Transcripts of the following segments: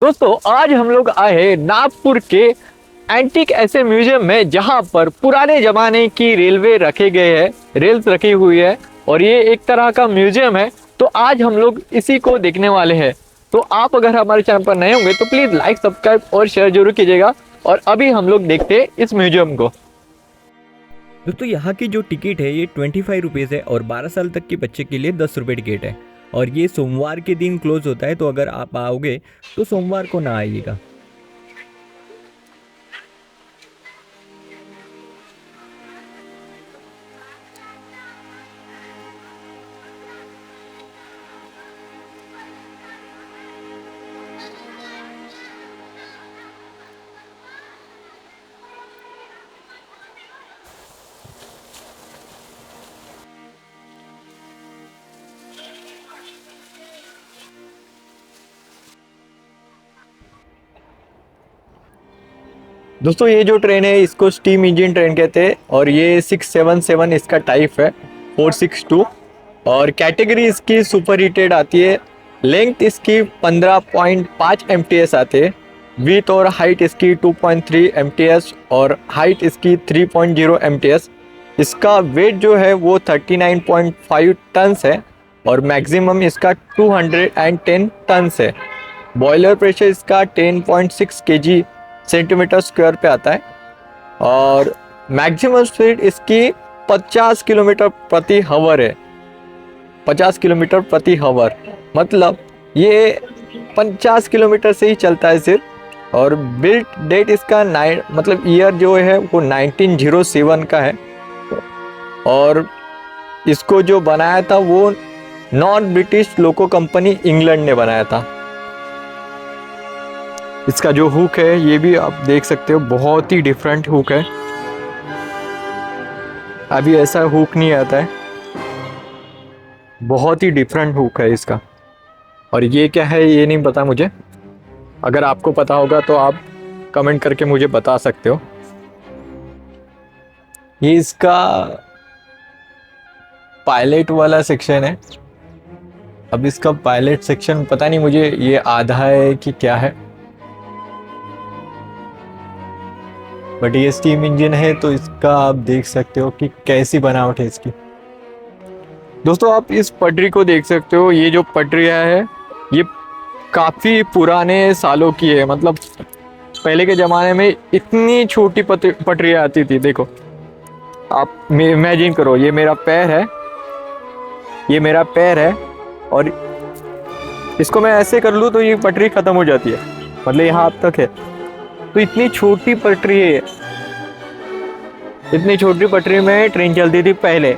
दोस्तों आज हम लोग आए हैं नागपुर के एंटीक ऐसे म्यूजियम में जहां पर पुराने जमाने की रेलवे रखे गए हैं, रेल्स रखी हुई है और ये एक तरह का म्यूजियम है। तो आज हम लोग इसी को देखने वाले हैं। तो आप अगर हमारे चैनल पर नए होंगे तो प्लीज लाइक, सब्सक्राइब और शेयर जरूर कीजिएगा। और अभी हम लोग देखते हैं इस म्यूजियम को। दोस्तों यहाँ की जो टिकट है ये 25 रुपीज़ है और 12 साल तक के बच्चे के लिए 10 रुपये टिकट है। और ये सोमवार के दिन क्लोज होता है, तो अगर आप आओगे तो सोमवार को ना आइएगा। दोस्तों ये जो ट्रेन है इसको स्टीम इंजन ट्रेन कहते हैं और ये 677 इसका टाइप है 462 और कैटेगरी इसकी सुपर हीटेड आती है। लेंथ इसकी 15.5 MTS आते हैं। विथ और हाइट इसकी 2.3 MTS और हाइट इसकी 3.0 MTS। इसका वेट जो है वो 39.5 टन्स है और मैक्सिमम इसका 210 टन्स है। बॉयलर प्रेशर इसका 10.6 kg सेंटीमीटर स्क्वायर पे आता है और मैक्सिमम स्पीड इसकी 50 किलोमीटर प्रति हावर है। 50 किलोमीटर प्रति हावर मतलब ये 50 किलोमीटर से ही चलता है सिर्फ। और बिल्ट डेट इसका मतलब ईयर जो है वो 1907 का है और इसको जो बनाया था वो नॉन ब्रिटिश लोको कंपनी इंग्लैंड ने बनाया था। इसका जो हुक है ये भी आप देख सकते हो, बहुत ही डिफरेंट हुक है। अभी ऐसा हुक नहीं आता है, बहुत ही डिफरेंट हुक है इसका। और ये क्या है ये नहीं पता मुझे, अगर आपको पता होगा तो आप कमेंट करके मुझे बता सकते हो। ये इसका पायलट वाला सेक्शन है। अब इसका पायलट सेक्शन पता नहीं मुझे, ये आधा है कि क्या है, बट ये स्टीम इंजन है तो इसका आप देख सकते हो कि कैसी बनावट है इसकी। दोस्तों आप इस पटरी को देख सकते हो, ये जो पटरियाँ है ये काफ़ी पुराने सालों की है। मतलब पहले के ज़माने में इतनी छोटी पटरियाँ आती थी। देखो आप इमेजिन करो, ये मेरा पैर है, ये मेरा पैर है और इसको मैं ऐसे कर लूँ तो ये पटरी ख़त्म हो जाती है, मतलब यहाँ तक है। तो इतनी छोटी पटरी है, इतनी छोटी पटरी में ट्रेन चलती थी पहले।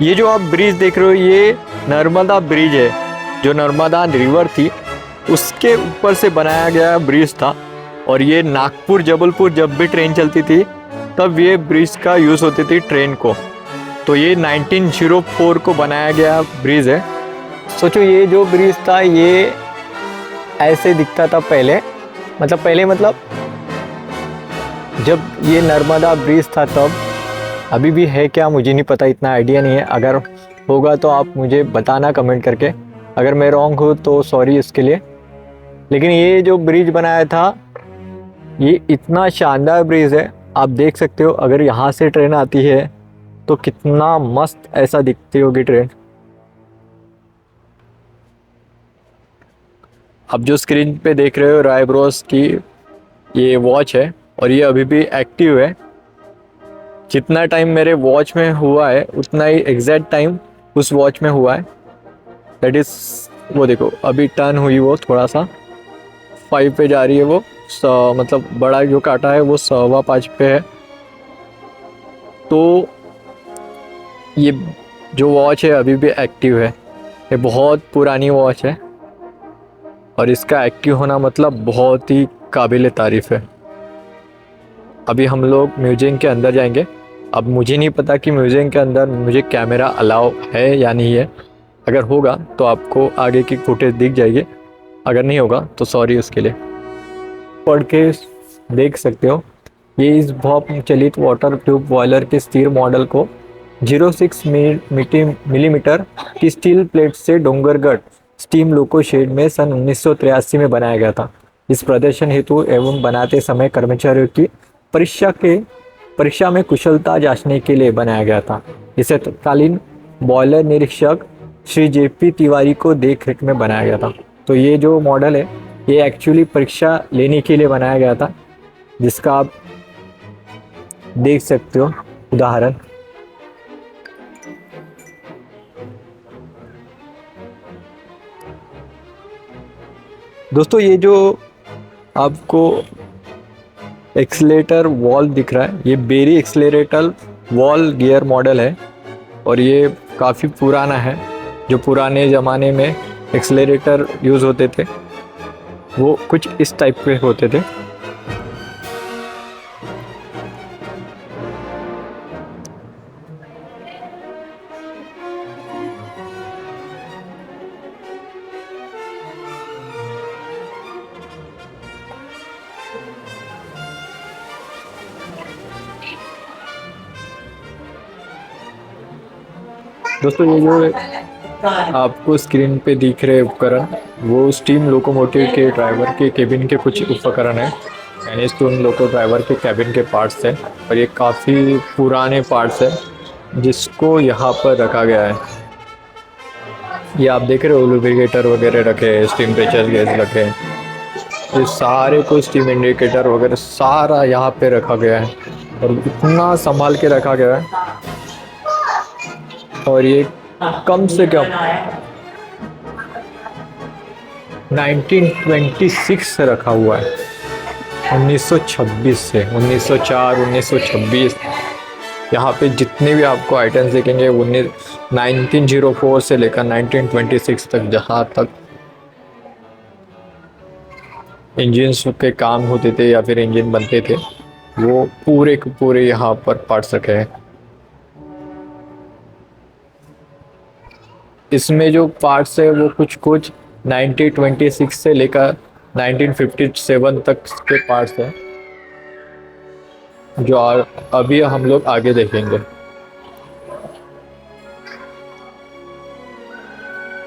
ये जो आप ब्रिज देख रहे हो ये नर्मदा ब्रिज है, जो नर्मदा रिवर थी उसके ऊपर से बनाया गया ब्रिज था। और ये नागपुर जबलपुर जब भी ट्रेन चलती थी तब ये ब्रिज का यूज़ होती थी ट्रेन को। तो ये 1904 को बनाया गया ब्रिज है। सोचो ये जो ब्रिज था ये ऐसे दिखता था पहले, मतलब जब ये नर्मदा ब्रिज था तब। अभी भी है क्या मुझे नहीं पता, इतना आइडिया नहीं है। अगर होगा तो आप मुझे बताना कमेंट करके, अगर मैं रॉन्ग हूँ तो सॉरी इसके लिए। लेकिन ये जो ब्रिज बनाया था ये इतना शानदार ब्रिज है, आप देख सकते हो। अगर यहाँ से ट्रेन आती है तो कितना मस्त ऐसा दिखती होगी ट्रेन। अब जो स्क्रीन पे देख रहे हो रायब्रोस की ये वॉच है और ये अभी भी एक्टिव है। जितना टाइम मेरे वॉच में हुआ है उतना ही एग्जैक्ट टाइम उस वॉच में हुआ है। दैट इज़ वो देखो अभी टर्न हुई वो थोड़ा सा 5 पे जा रही है वो, मतलब बड़ा जो काटा है वो 5:15 पे है। तो ये जो वॉच है अभी भी एक्टिव है। ये बहुत पुरानी वॉच है और इसका एक्टिव होना मतलब बहुत ही काबिल तारीफ़ है। अभी हम लोग म्यूजियम के अंदर जाएंगे। अब मुझे नहीं पता कि म्यूजियम के अंदर मुझे कैमरा अलाउ है या नहीं है। अगर होगा तो आपको आगे की फुटेज दिख जाएगी, अगर नहीं होगा तो सॉरी उसके लिए। पढ़ के देख सकते हो ये इस भाप चलित वाटर ट्यूब बॉयलर के स्थिर मॉडल को 06 मिलीमीटर की स्टील प्लेट से डोंगरगढ़ स्टीम लोको शेड में सन 1983 में बनाया गया था। इस प्रदर्शन हेतु एवं बनाते समय कर्मचारियों की परीक्षा में कुशलता जांचने के लिए बनाया गया था। इसे तत्कालीन बॉयलर निरीक्षक श्री जेपी तिवारी को देख रेख में बनाया गया था। तो ये जो मॉडल है ये एक्चुअली परीक्षा लेने के लिए बनाया गया था, जिसका आप देख सकते हो उदाहरण। दोस्तों ये जो आपको एक्सीलेटर वॉल दिख रहा है ये बेरी एक्सीलरेटर वॉल गियर मॉडल है और ये काफ़ी पुराना है। जो पुराने ज़माने में एक्सीलरेटर यूज़ होते थे वो कुछ इस टाइप के होते थे। दोस्तों ये जो आपको स्क्रीन पे दिख रहे उपकरण वो स्टीम लोकोमोटिव के ड्राइवर के केबिन के कुछ उपकरण हैं, यानी स्टीम लोको ड्राइवर के केबिन के पार्ट्स हैं और ये काफ़ी पुराने पार्ट्स हैं जिसको यहाँ पर रखा गया है। ये आप देख रहे हो लुब्रिकेटर वगैरह रखे हैं, स्टीम प्रेशर गेज रखे हैं, ये सारे को स्टीम इंडिकेटर वगैरह सारा यहाँ पे रखा गया है और इतना संभाल के रखा गया है। और ये कम से कम 1926 से रखा हुआ है, 1926 से 1904 1926। यहाँ पे जितने भी आपको आइटम्स देखेंगे 1904 से लेकर 1926 तक, जहाँ तक इंजन्स के काम होते थे या फिर इंजन बनते थे वो पूरे के पूरे यहाँ पर पार्ट्स रखे हैं। इसमें जो पार्ट्स है वो कुछ 1926 से लेकर 1957 तक के पार्ट्स हैं जो अभी हम लोग आगे देखेंगे।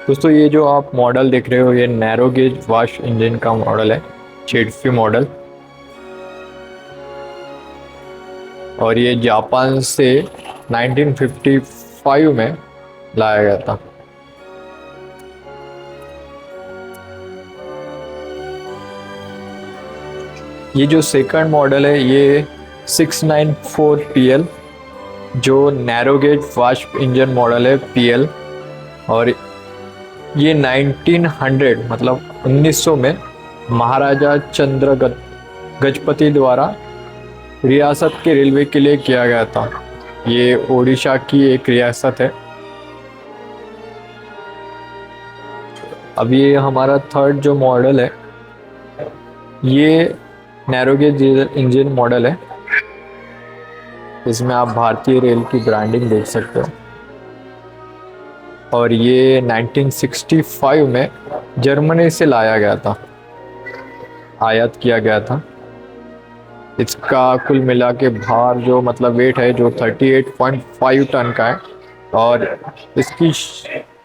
दोस्तों ये जो आप मॉडल देख रहे हो ये नैरो गेज वॉश इंजन का मॉडल है, चेडफी मॉडल, और ये जापान से 1955 में लाया गया था। ये जो सेकंड मॉडल है ये 694 PL जो narrow gauge wash engine model है PL, और ये 1900 मतलब 1900 में महाराजा चंद्र गजपति द्वारा रियासत के रेलवे के लिए किया गया था। ये ओडिशा की एक रियासत है। अब ये हमारा थर्ड जो मॉडल है ये नैरो गेज इंजन मॉडल है, इसमें आप भारतीय रेल की ब्रांडिंग देख सकते हो, और ये 1965 में जर्मनी से लाया गया था, आयात किया गया था। इसका कुल मिला के भार जो मतलब वेट है जो 38.5 टन का है, और इसकी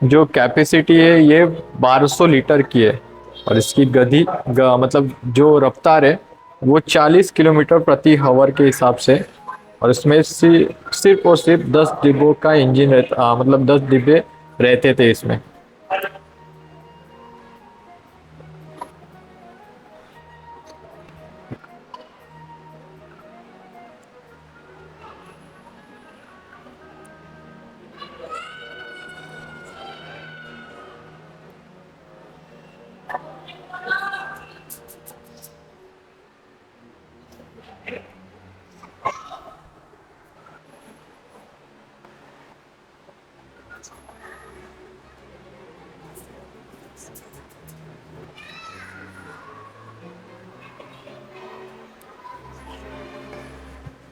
जो कैपेसिटी है ये 1200 लीटर की है, और इसकी मतलब जो रफ्तार है वो 40 किलोमीटर प्रति आवर के हिसाब से, और इसमें सिर्फ और सिर्फ 10 डिब्बों का इंजन रहता, मतलब 10 डिब्बे रहते थे इसमें।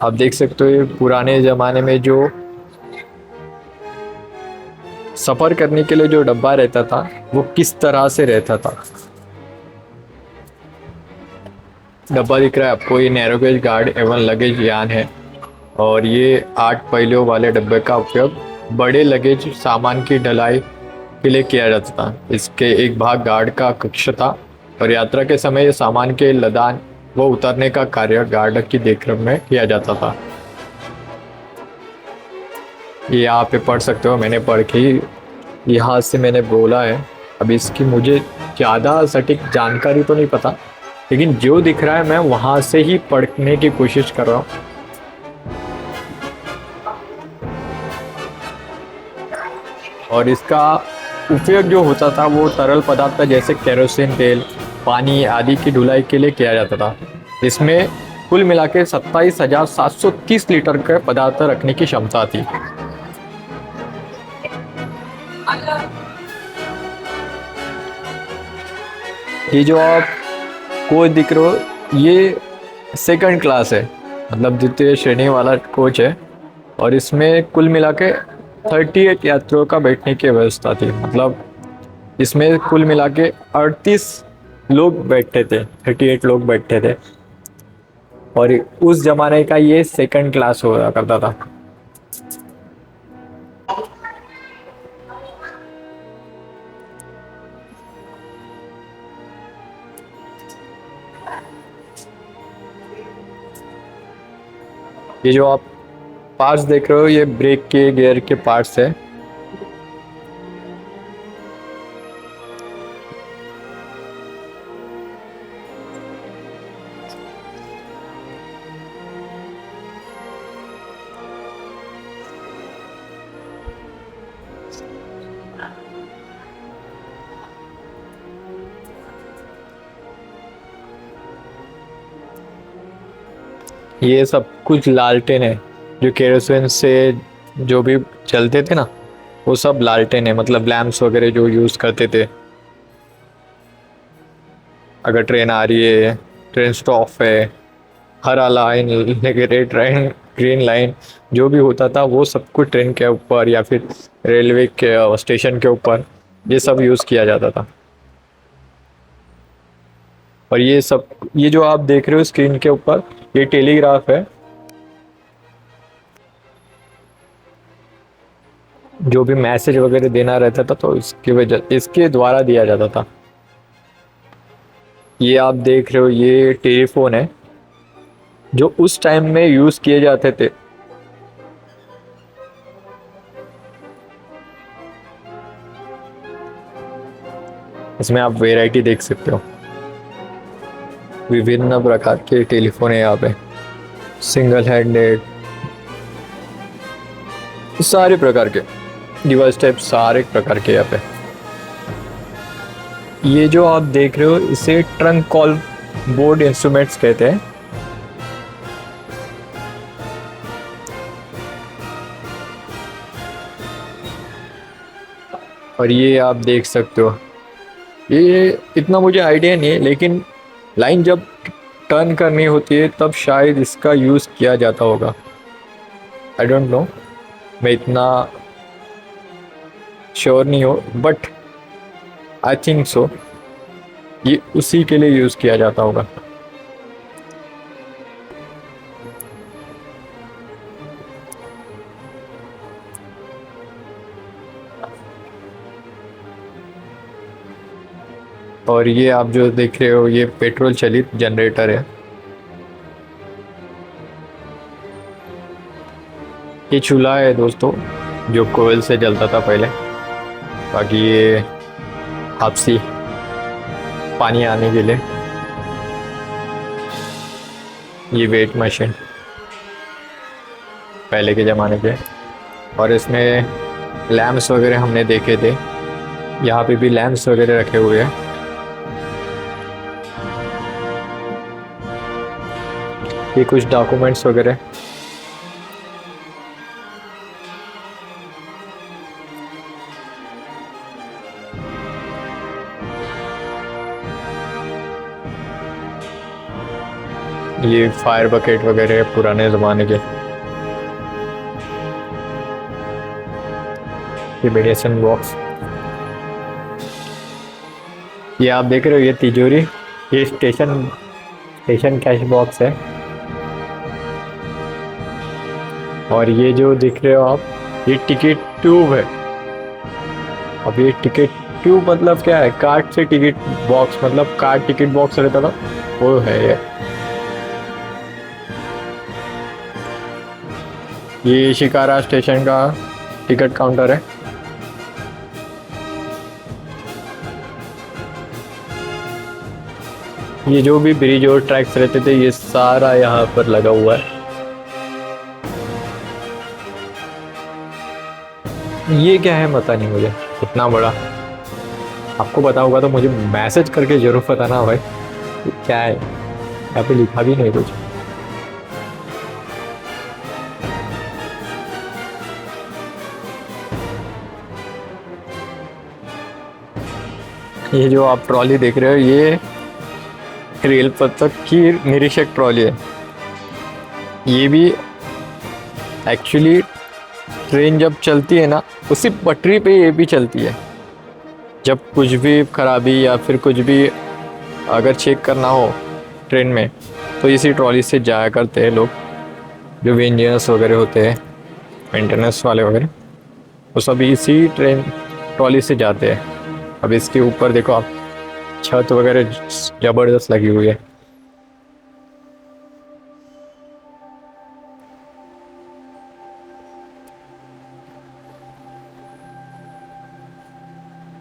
आप देख सकते हो ये पुराने ज़माने में जो सफ़र करने के लिए जो डब्बा रहता था वो किस तरह से रहता था। डब्बा दिख रहा है आपको, ये नैरो गेज गार्ड एवं लगेज यान है, और ये 8 पहियों वाले डब्बे का उपयोग बड़े लगेज सामान की ढलाई के लिए किया जाता था। इसके एक भाग गार्ड का कक्ष था और यात्रा के समय सामान के लदान व उतारने का कार्य गार्ड की देखरेख में किया जाता था। ये यहाँ पे पढ़ सकते हो, मैंने पढ़ के ही यहाँ से मैंने बोला है। अब इसकी मुझे ज़्यादा सटीक जानकारी तो नहीं पता, लेकिन जो दिख रहा है मैं वहाँ से ही पढ़ने की कोशिश कर रहा हूँ। और इसका उपयोग जो होता था वो तरल पदार्थ जैसे केरोसिन तेल, पानी आदि की ढुलाई के लिए किया जाता था। इसमें कुल मिला के 27,730 लीटर का पदार्थ रखने की क्षमता थी। ये जो आप कोच दिख रहे हो ये सेकंड क्लास है, मतलब द्वितीय श्रेणी वाला कोच है। और इसमें कुल मिला के 38 यात्रियों का बैठने की व्यवस्था थी। मतलब इसमें कुल मिला के 38 लोग बैठते थे, 38 लोग बैठते थे। और उस जमाने का ये सेकंड क्लास हुआ करता था। ये जो आप पार्ट्स देख रहे हो ये ब्रेक के गियर के पार्ट्स है। ये सब कुछ लालटेन है जो केरोसिन से जो भी चलते थे ना, वो सब लालटेन है, मतलब लैंप्स वगैरह जो यूज़ करते थे। अगर ट्रेन आ रही है, ट्रेन स्टॉप है, हरा line, red line, green line, जो भी होता था वो सब कुछ ट्रेन के ऊपर या फिर रेलवे के स्टेशन के ऊपर ये सब यूज़ किया जाता था। और ये सब, ये जो आप देख रहे हो स्क्रीन के ऊपर ये टेलीग्राफ है, जो भी मैसेज वगैरह देना रहता था तो इसके द्वारा दिया जाता था। ये आप देख रहे हो ये टेलीफोन है जो उस टाइम में यूज किए जाते थे। इसमें आप वैरायटी देख सकते हो, विभिन्न प्रकार के टेलीफोन है यहाँ पे, सिंगल हैंडेड, सारे प्रकार के डिवाइस टाइप, सारे प्रकार के यहाँ पे। ये जो आप देख रहे हो इसे ट्रंक कॉल बोर्ड इंस्ट्रूमेंट्स कहते हैं। और ये आप देख सकते हो, ये इतना मुझे आइडिया नहीं है, लेकिन लाइन जब टर्न करनी होती है तब शायद इसका यूज़ किया जाता होगा। आई डोंट नो, मैं इतना श्योर नहीं हो, बट आई थिंक सो ये उसी के लिए यूज़ किया जाता होगा। और ये आप जो देख रहे हो ये पेट्रोल चालित जनरेटर है। ये चूल्हा है दोस्तों जो कोयल से जलता था पहले। बाकी ये हापसी पानी आने के लिए, ये वेट मशीन पहले के ज़माने के। और इसमें लैंप्स वगैरह हमने देखे थे, यहाँ पे भी लैंप्स वगैरह रखे हुए हैं। ये कुछ डॉक्यूमेंट्स वगैरह, ये फायर बकेट वगैरह पुराने ज़माने के। ये मेडिसिन बॉक्स, ये आप देख रहे हो ये तिजोरी, ये स्टेशन कैश बॉक्स है। और ये जो दिख रहे हो आप ये टिकट ट्यूब है, अब ये टिकट ट्यूब मतलब क्या है, कार्ड से टिकट बॉक्स, मतलब कार्ड टिकट बॉक्स रहता था वो है ये शिकारा स्टेशन का टिकट काउंटर है। ये जो भी ब्रिज और ट्रैक्स रहते थे ये सारा यहाँ पर लगा हुआ है। ये क्या है पता नहीं मुझे, इतना बड़ा। आपको पता होगा तो मुझे मैसेज करके जरूर बताना भाई ये क्या है। यहाँ पे लिखा भी नहीं कुछ। ये जो आप ट्रॉली देख रहे हो ये रेल पथक की निरीक्षक ट्रॉली है। ये भी एक्चुअली ट्रेन जब चलती है ना उसी पटरी पे ये भी चलती है। जब कुछ भी खराबी या फिर कुछ भी अगर चेक करना हो ट्रेन में तो इसी ट्रॉली से जाया करते हैं लोग, जो भी इंजीनियर्स वगैरह होते हैं, मेंटेनेंस वाले वगैरह, वो सब इसी ट्रेन ट्रॉली से जाते हैं। अब इसके ऊपर देखो आप, छत वगैरह ज़बरदस्त लगी हुई है।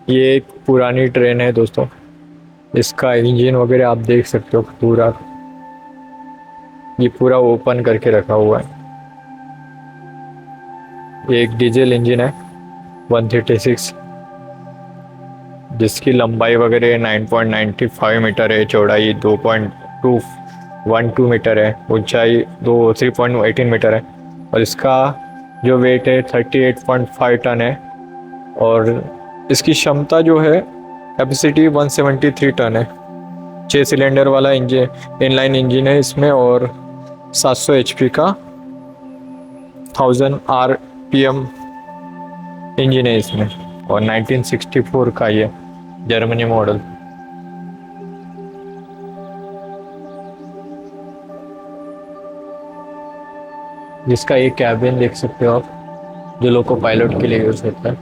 ये एक पुरानी ट्रेन है दोस्तों, इसका इंजन वगैरह आप देख सकते हो पूरा, ये पूरा ओपन करके रखा हुआ है। ये एक डीजल इंजन है 136, जिसकी लंबाई वगैरह 9.95 मीटर है, चौड़ाई 2.212 मीटर है, ऊंचाई 3.18 मीटर है, और इसका जो वेट है 38.5 टन है, और इसकी क्षमता जो है कैपेसिटी 173 टन है। 6 सिलेंडर वाला इंजन, इनलाइन इंजन है इसमें, और 700 HP का 1000 RPM इंजन है इसमें, और 1964 का ये जर्मनी मॉडल। जिसका ये कैबिन देख सकते हो आप, जो लोको पायलट के लिए यूज होता है।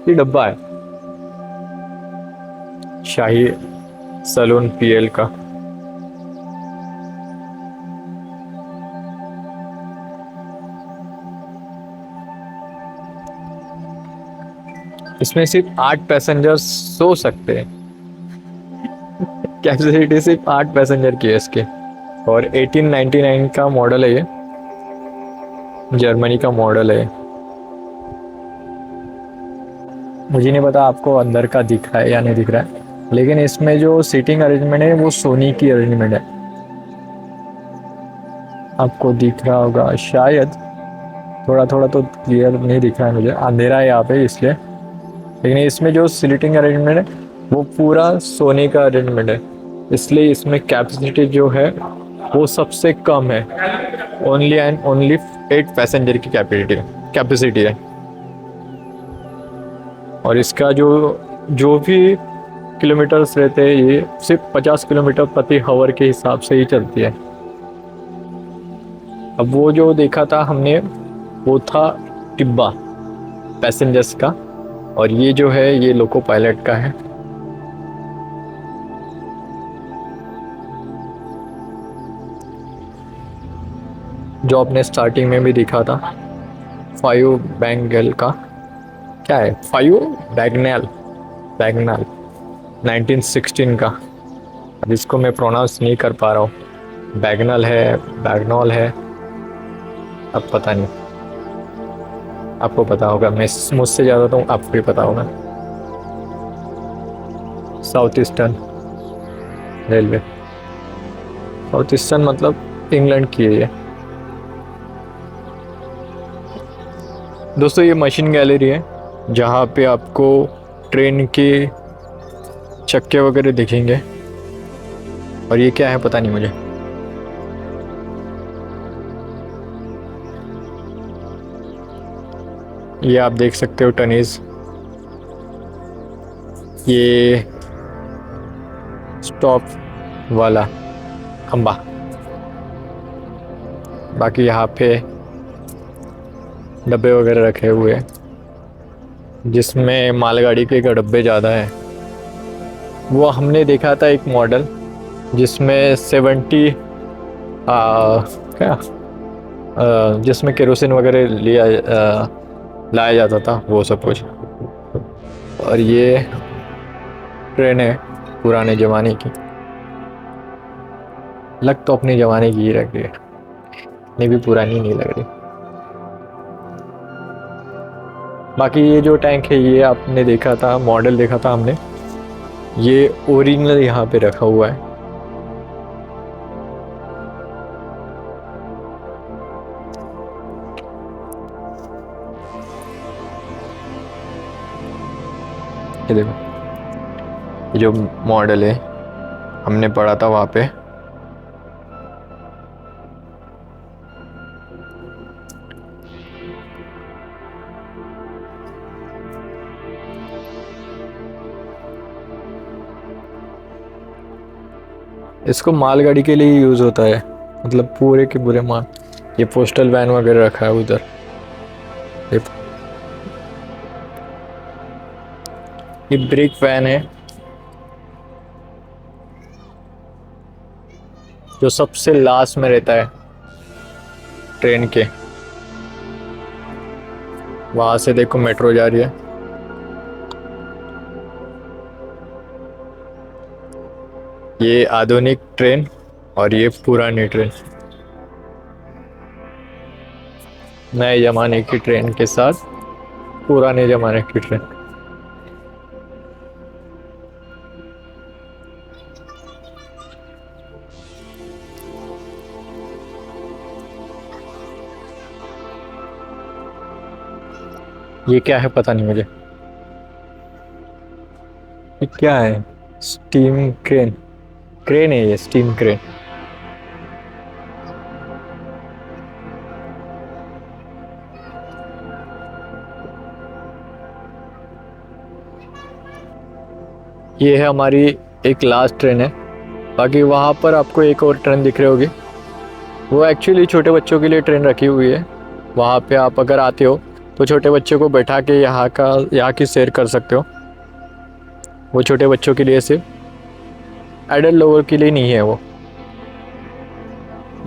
ये डब्बा है शाही सलून PL का। इसमें सिर्फ 8 पैसेंजर सो सकते हैं। कैपेसिटी सिर्फ 8 पैसेंजर की है इसके, और 1899 का मॉडल है, ये जर्मनी का मॉडल है। मुझे नहीं पता आपको अंदर का दिख रहा है या नहीं दिख रहा है, लेकिन इसमें जो सीटिंग अरेंजमेंट है वो सोनी की अरेंजमेंट है। आपको दिख रहा होगा शायद, थोड़ा थोड़ा तो क्लियर नहीं दिख रहा है मुझे, अंधेरा है यहाँ पे इसलिए, लेकिन इसमें जो सीटिंग अरेंजमेंट है वो पूरा सोनी का अरेंजमेंट है, इसलिए इसमें कैपेसिटी जो है वो सबसे कम है। ओनली एंड ओनली 8 पैसेंजर की कैपेसिटी है। और इसका जो भी किलोमीटर्स रहते हैं ये सिर्फ 50 किलोमीटर प्रति आवर के हिसाब से ही चलती है। अब वो जो देखा था हमने वो था डिब्बा पैसेंजर्स का, और ये जो है ये लोको पायलट का है। जो आपने स्टार्टिंग में भी दिखा था 5 बैंगल का, क्या है 5 बैगनल 1916 का। अब इसको मैं प्रोनाउंस नहीं कर पा रहा हूँ, बैगनल है बैगनॉल है, अब पता नहीं, आपको पता होगा, मैं मुझसे ज़्यादा तो आपको भी पता होगा। South eastern railway, south eastern मतलब इंग्लैंड की है ये। दोस्तों ये मशीन गैलरी है जहाँ पे आपको ट्रेन के चक्के वगैरह दिखेंगे, और ये क्या है पता नहीं मुझे। ये आप देख सकते हो टनीज, ये स्टॉप वाला खंबा। बाकी यहाँ पे डब्बे वगैरह रखे हुए हैं, जिसमें मालगाड़ी के डब्बे ज़्यादा हैं। वो हमने देखा था एक मॉडल जिसमें 70 जिसमें केरोसिन वगैरह लाया जाता था, वो सब कुछ। और ये ट्रेन है पुराने ज़माने की, लग तो अपने ज़माने की ही रख रही है, इतनी भी पुरानी नहीं लग रही। बाकी ये जो टैंक है ये आपने देखा था, मॉडल देखा था हमने, ये ओरिजिनल यहाँ पे रखा हुआ है। ये देखो, ये जो मॉडल है हमने पढ़ा था वहाँ पे। इसको मालगाड़ी के लिए यूज़ होता है, मतलब पूरे के पूरे माल। ये पोस्टल वैन वगैरह रखा है उधर। ये ब्रेक वैन है जो सबसे लास्ट में रहता है ट्रेन के। वहां से देखो मेट्रो जा रही है। ये आधुनिक ट्रेन और ये पुरानी ट्रेन, नए जमाने की ट्रेन के साथ पुराने जमाने की ट्रेन। ये क्या है पता नहीं मुझे, ये क्या है? स्टीम क्रेन, क्रेन है ये, स्टीम क्रेन। ये है हमारी एक लास्ट ट्रेन है। बाकी वहाँ पर आपको एक और ट्रेन दिख रही होगी, वो एक्चुअली छोटे बच्चों के लिए ट्रेन रखी हुई है। वहाँ पे आप अगर आते हो तो छोटे बच्चों को बैठा के यहाँ की सैर कर सकते हो। वो छोटे बच्चों के लिए, सिर्फ एडल्ट लोगों के लिए नहीं है वो।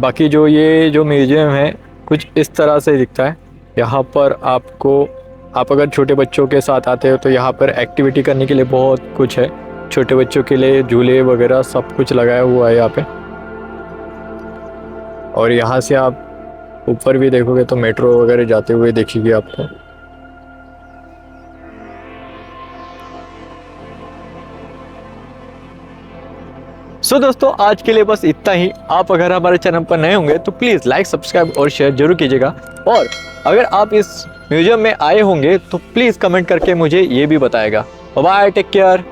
बाकी ये जो म्यूजियम है कुछ इस तरह से दिखता है। यहाँ पर आप अगर छोटे बच्चों के साथ आते हो तो यहाँ पर एक्टिविटी करने के लिए बहुत कुछ है। छोटे बच्चों के लिए झूले वगैरह सब कुछ लगाया हुआ है यहाँ पे। और यहाँ से आप ऊपर भी देखोगे तो मेट्रो वगैरह जाते हुए दिखेगी आपको। सो दोस्तों आज के लिए बस इतना ही। आप अगर हमारे चैनल पर नए होंगे तो प्लीज़ लाइक, सब्सक्राइब और शेयर जरूर कीजिएगा। और अगर आप इस म्यूजियम में आए होंगे तो प्लीज़ कमेंट करके मुझे ये भी बताएगा। Bye, take care.